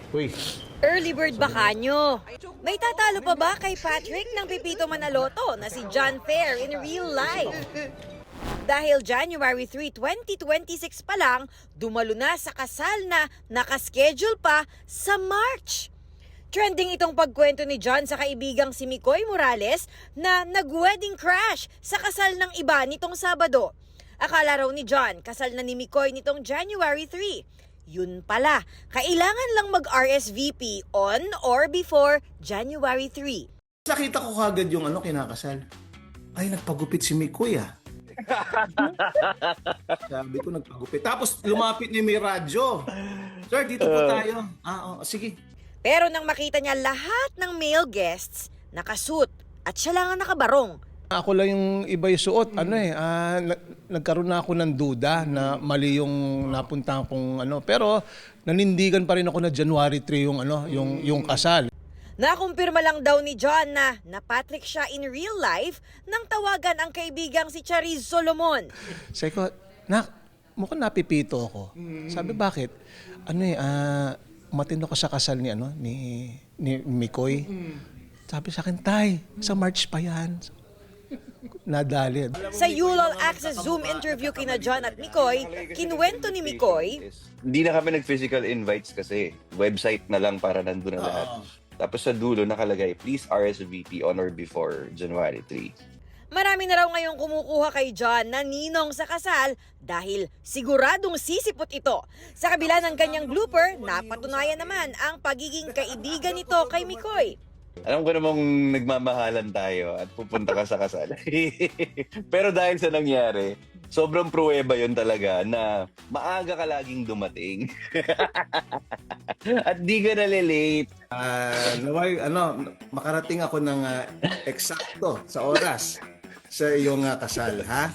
Uy, Early bird bakanyo. May tatalo pa ba kay Patrick ng Pipito Manaloto na si John Fair in real life? Dahil January 3, 2026 pa lang, dumalo na sa kasal na nakaschedule pa sa March. Trending itong pagkwento ni John sa kaibigang si Mikoy Morales na nag-wedding crash sa kasal ng iba nitong Sabado. Akala raw ni John, kasal na ni Mikoy nitong January 3. Yun pala, kailangan lang mag-RSVP on or before January 3. nakita ko kagad yung kinakasal. Ay, nagpagupit si Mikoy Sabi ko nagpagupit. Tapos lumapit niya may radyo. Sir, dito po tayo. Sige. Pero nang makita niya lahat ng male guests, nakasuit at siya lang ang nakabarong. Ako lang yung iba yung suot. Nagkaroon na ako ng duda na mali yung napuntahan kong Pero nanindigan pa rin ako na January 3 yung kasal. Nakumpirma lang daw ni John na Patrick siya in real life nang tawagan ang kaibigang si Chariz Solomon. Sabi ko, mukhang napipito ako. Sabi, bakit? Matino ko sa kasal ni Mikoy. Sabi sa akin, Tay, sa March pa yan. Nadali. Sa All Access Zoom interview kina John at Mikoy, kinuwento ni Mikoy, Hindi na kami nag-physical invites kasi website na lang para nandun na lahat. Tapos sa dulo nakalagay, please RSVP on or before January 3. marami na raw ngayong kumukuha kay John na ninong sa kasal dahil siguradong sisipot ito. Sa kabila ng kanyang blooper, napatunayan naman ang pagiging kaibigan nito kay Mikoy. Alam ko namang nagmamahalan tayo at pupunta ka sa kasal. Pero dahil sa nangyari, sobrang pruweba yun talaga na maaga ka laging dumating. At di ka nalilate. Naway, makarating ako ng eksakto sa oras sa iyong kasal, ha?